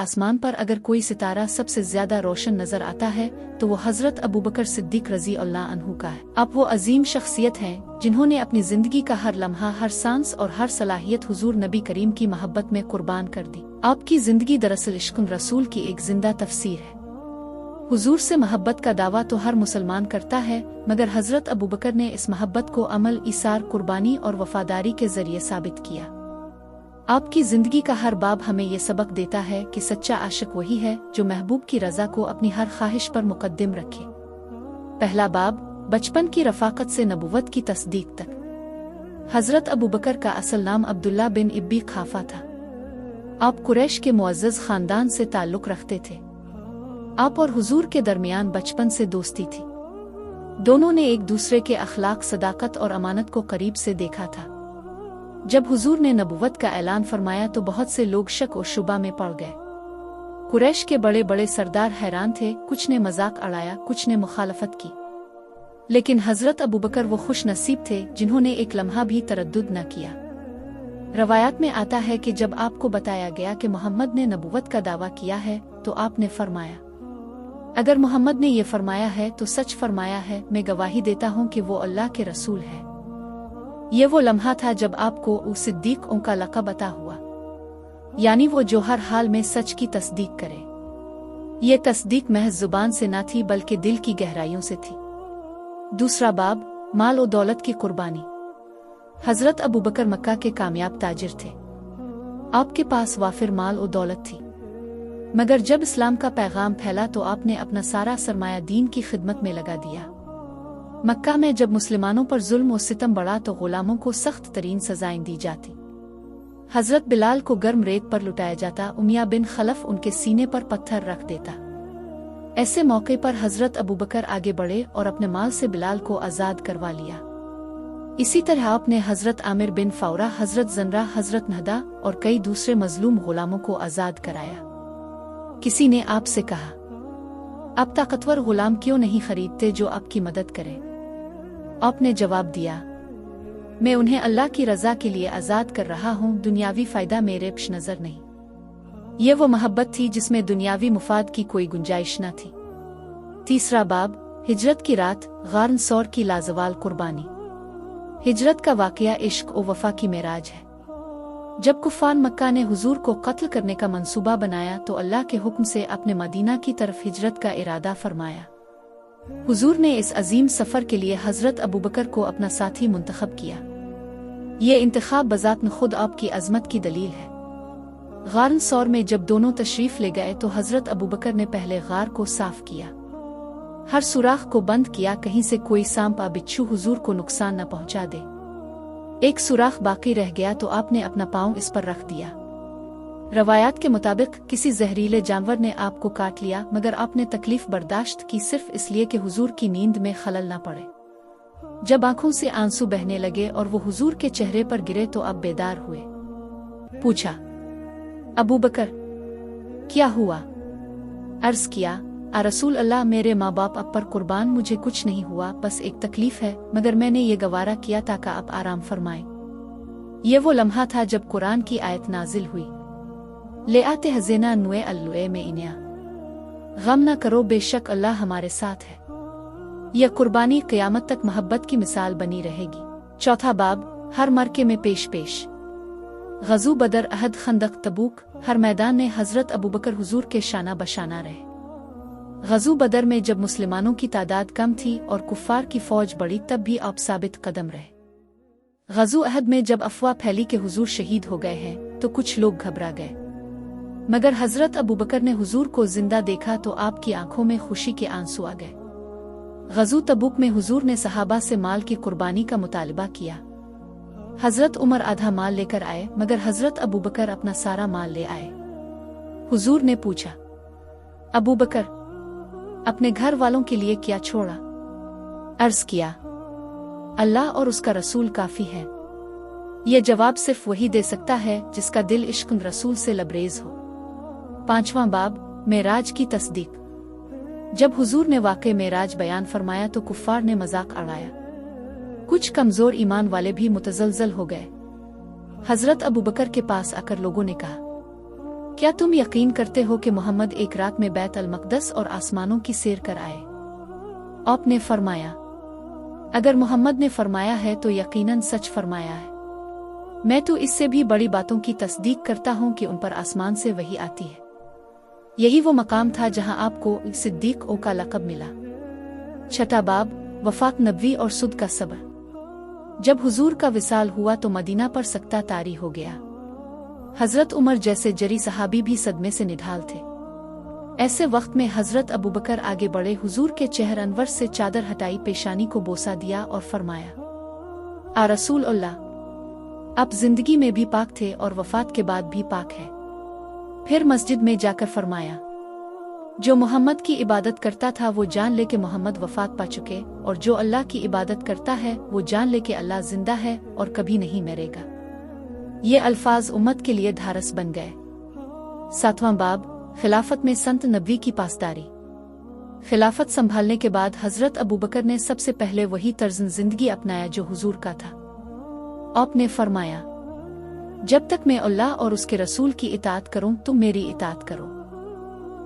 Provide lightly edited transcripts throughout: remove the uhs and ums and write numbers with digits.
आसमान पर अगर कोई सितारा सबसे ज्यादा रोशन नजर आता है तो वो हजरत अबू बकर सिद्दीक रजी अल्लाह अन्हु का है। अब वो अजीम शख्सियत हैं जिन्होंने अपनी जिंदगी का हर लम्हा, हर सांस और हर सलाहियत हुजूर नबी करीम की मोहब्बत में कुर्बान कर दी। आपकी जिंदगी दरअसल इश्क रसूल की एक जिंदा तफसीर है। हुजूर से मोहब्बत का दावा तो हर मुसलमान करता है, मगर हजरत अबू बकर ने इस मोहब्बत को अमल, इसार, कुर्बानी और वफादारी के जरिए साबित किया। आपकी जिंदगी का हर बाब हमें ये सबक देता है कि सच्चा आशिक वही है जो महबूब की रजा को अपनी हर ख्वाहिश पर मुकद्दम रखे। पहला बाब, बचपन की रफाकत से नबुवत की तस्दीक तक। हजरत अबू बकर का असल नाम अब्दुल्ला बिन इब्बी खाफा था। आप कुरैश के मुअज़्ज़ज़ खानदान से ताल्लुक़ रखते थे। आप और हुजूर के दरमियान बचपन से दोस्ती थी। दोनों ने एक दूसरे के अखलाक, सदाकत और अमानत को करीब से देखा था। जब हुजूर ने नबुवत का ऐलान फरमाया तो बहुत से लोग शक और शुबा में पड़ गए। कुरैश के बड़े बड़े सरदार हैरान थे, कुछ ने मजाक उड़ाया, कुछ ने मुखालफत की। लेकिन हजरत अबू बकर वो खुश नसीब थे जिन्होंने एक लम्हा भी तरद्दुद न किया। रवायात में आता है कि जब आपको बताया गया कि मोहम्मद ने नबुवत का दावा किया है तो आपने फरमाया, अगर मोहम्मद ने ये फरमाया है तो सच फरमाया है, मैं गवाही देता हूँ कि वो अल्लाह के रसूल है। ये वो लम्हा था जब आपको उस सिद्दीक़ों का लक़ब अता हुआ, यानी वो जो हर हाल में सच की तस्दीक करे। ये तस्दीक महज जुबान से न थी बल्कि दिल की गहराइयों से थी। दूसरा बाब, माल और दौलत की कुर्बानी। हजरत अबू बकर मक्का के कामयाब ताजिर थे। आपके पास वाफिर माल और दौलत थी, मगर जब इस्लाम का पैगाम फैला तो आपने अपना सारा सरमाया दीन की खिदमत में लगा दिया। मक्का में जब मुसलमानों पर जुल्म और सितम बढ़ा तो गुलामों को सख्त तरीन सजाएं दी जाती। हजरत बिलाल को गर्म रेत पर लुटाया जाता, उमिया बिन खलफ उनके सीने पर पत्थर रख देता। ऐसे मौके पर हजरत अबू बकर आगे बढ़े और अपने माल से बिलाल को आज़ाद करवा लिया। इसी तरह आपने हजरत आमिर बिन फौरा, हजरत जनरा, हजरत नहदा और कई दूसरे मजलूम गुलामों को आज़ाद कराया। किसी ने आपसे कहा, आप ताकतवर गुलाम क्यों नहीं खरीदते जो आपकी मदद करे? आपने जवाब दिया, मैं उन्हें अल्लाह की रजा के लिए आज़ाद कर रहा हूँ, दुनियावी फ़ायदा मेरे पेश नज़र नहीं। ये वो मोहब्बत थी जिसमें दुनियावी मुफाद की कोई गुंजाइश न थी। तीसरा बाब, हिजरत की रात, गार सौर की लाजवाल कुर्बानी। हिजरत का वाक़या इश्क और वफा की मेराज है। जब कुफ़ार मक्का ने हुजूर को कत्ल करने का मंसूबा बनाया तो अल्लाह के हुक्म से अपने मदीना की तरफ हिजरत का इरादा फरमाया। हुजूर ने इस अजीम सफ़र के लिए हजरत अबू बकर को अपना साथी मुंतखब किया। ये इंतखाब बज़ात खुद आपकी अज़मत की दलील है। गार सौर में जब दोनों तशरीफ़ ले गए तो हजरत अबू बकर ने पहले गार को साफ किया, हर सुराख को बंद किया, कहीं से कोई सांप या बिच्छू हुजूर को नुकसान न पहुंचा दे। एक सुराख बाकी रह गया तो आपने अपना पाँव इस पर रख दिया। रवायात के मुताबिक किसी जहरीले जानवर ने आपको काट लिया, मगर आपने तकलीफ बर्दाश्त की सिर्फ इसलिए कि हुजूर की नींद में खलल न पड़े। जब आंखों से आंसू बहने लगे और वो हुजूर के चेहरे पर गिरे तो अब बेदार हुए। पूछा, अबू बकर क्या हुआ? अर्ज किया, आ रसूल अल्लाह, मेरे माँ बाप अब पर कुर्बान, मुझे कुछ नहीं हुआ, बस एक तकलीफ है, मगर मैंने ये गवारा किया ताकि आप आराम फरमाएं। ये वो लम्हा था जब कुरान की आयत नाजिल हुई, ले आते हज़ेना नुए अल्लुए में इन्या, गम न करो, बेशक अल्लाह हमारे साथ है। यह कुर्बानी क़यामत तक मोहब्बत की मिसाल बनी रहेगी। चौथा बाब, हर मरके में पेश पेश। गज़ू बदर, अहद, खंदक, तबूक, हर मैदान में हजरत अबू बकर हुजूर के शाना बशाना रहे। गज़ू बदर में जब मुसलमानों की तादाद कम थी और कुफ़ार की फौज बढ़ी तब भी आप साबित कदम रहे। गज़ू अहद में जब अफवाह फैली कि हुजूर शहीद हो गए हैं तो कुछ लोग घबरा गए, मगर हजरत अबू बकर ने हुजूर को जिंदा देखा तो आपकी आंखों में खुशी के आंसू आ गए। गज़ू तबूक में हुजूर ने सहाबा से माल की कुर्बानी का मुतालबा किया। हजरत उमर आधा माल लेकर आए, मगर हजरत अबू बकर अपना सारा माल ले आए। हुजूर ने पूछा, अबू बकर, अपने घर वालों के लिए क्या छोड़ा? अर्ज किया, अल्लाह और उसका रसूल काफी है। यह जवाब सिर्फ वही दे सकता है जिसका दिल इश्क रसूल से लबरेज हो। पांचवां बाब, मेराज की तस्दीक। जब हुजूर ने वाक़े मेराज बयान फरमाया तो कुफ़ार ने मजाक उड़ाया। कुछ कमजोर ईमान वाले भी मुतज़लज़ल हो गए। हजरत अबू बकर के पास आकर लोगों ने कहा, क्या तुम यकीन करते हो कि मोहम्मद एक रात में बैत अल मक़दस और आसमानों की सैर कर आए? आपने फरमाया, अगर मोहम्मद ने फरमाया है तो यकीनन सच फरमाया है। मैं तो इससे भी बड़ी बातों की तस्दीक करता हूँ कि उन पर आसमान से वही आती है। यही वो मकाम था जहाँ आपको सिद्दीक ओ का लक़ब मिला। छठा बाब, वफ़ात नबवी और सुद का सब्र। जब हुजूर का विसाल हुआ तो मदीना पर सकता तारी हो गया। हजरत उमर जैसे जरी सहाबी भी सदमे से निढाल थे। ऐसे वक्त में हजरत अबू बकर आगे बढ़े, हुजूर के चेहर अनवर से चादर हटाई, पेशानी को बोसा दिया और फरमाया, आ रसूल अल्लाह, आप जिंदगी में भी पाक थे और वफात के बाद भी पाक है। फिर मस्जिद में जाकर फरमाया, जो मोहम्मद की इबादत करता था वो जान ले कि मोहम्मद वफात पा चुके, और जो अल्लाह की इबादत करता है वो जान ले कि अल्लाह जिंदा है और कभी नहीं मरेगा। ये अल्फाज उम्मत के लिए धारस बन गए। सातवां बाब, खिलाफत में संत नबी की पासदारी। खिलाफत संभालने के बाद हजरत अबू बकर ने सबसे पहले वही तर्ज जिंदगी अपनाया जो हुजूर का था। आपने फरमाया, जब तक मैं अल्लाह और उसके रसूल की इताअत करूं तुम मेरी इताअत करो,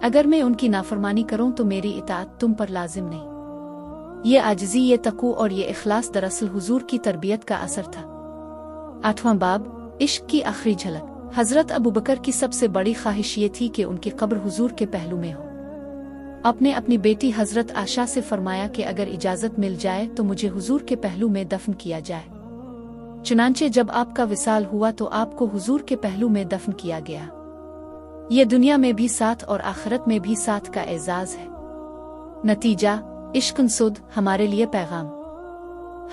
अगर मैं उनकी नाफरमानी करूं तो मेरी इताअत तुम पर लाजिम नहीं। ये आजिज़ी, ये तक़ू और ये इखलास दरअसल हुजूर की तरबियत का असर था। आठवां बाब, इश्क की आखिरी झलक। हजरत अबू बकर की सबसे बड़ी ख्वाहिश ये थी कि उनकी कब्र हुजूर के पहलू में हो। आपने अपनी बेटी हजरत आशा से फरमाया कि अगर इजाजत मिल जाए तो मुझे हुजूर के पहलू में दफन किया जाए। चुनांचे जब आपका विसाल हुआ तो आपको हुजूर के पहलू में दफन किया गया। ये दुनिया में भी साथ और आखिरत में भी साथ का एजाज है। नतीजा, इश्क सुद हमारे लिए पैगाम।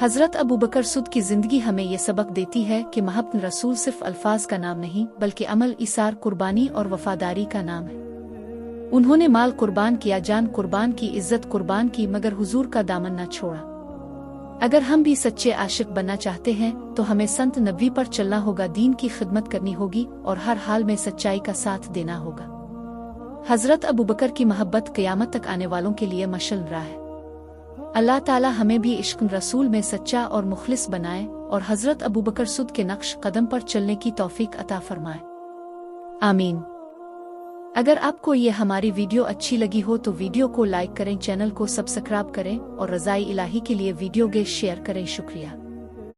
हजरत अबू बकर सुद की जिंदगी हमें ये सबक देती है कि मोहब्बत रसूल सिर्फ अल्फाज का नाम नहीं बल्कि अमल, इसार, कुर्बानी और वफादारी का नाम है। उन्होंने माल कुर्बान किया, जान कुर्बान की, इज्जत कुर्बान की, मगर हुजूर का दामन न छोड़ा। अगर हम भी सच्चे आशिक बनना चाहते हैं तो हमें संत नबी पर चलना होगा, दीन की खिदमत करनी होगी और हर हाल में सच्चाई का साथ देना होगा। हजरत अबू बकर की मोहब्बत क़यामत तक आने वालों के लिए मशअल राह है। अल्लाह ताला हमें भी इश्क रसूल में सच्चा और मुखलिस बनाए और हजरत अबू बकर सुद के नक्श कदम पर चलने की तौफीक अता फरमाए। आमीन। अगर आपको ये हमारी वीडियो अच्छी लगी हो तो वीडियो को लाइक करें, चैनल को सब्सक्राइब करें और रज़ाई इलाही के लिए वीडियो शेयर करें। शुक्रिया।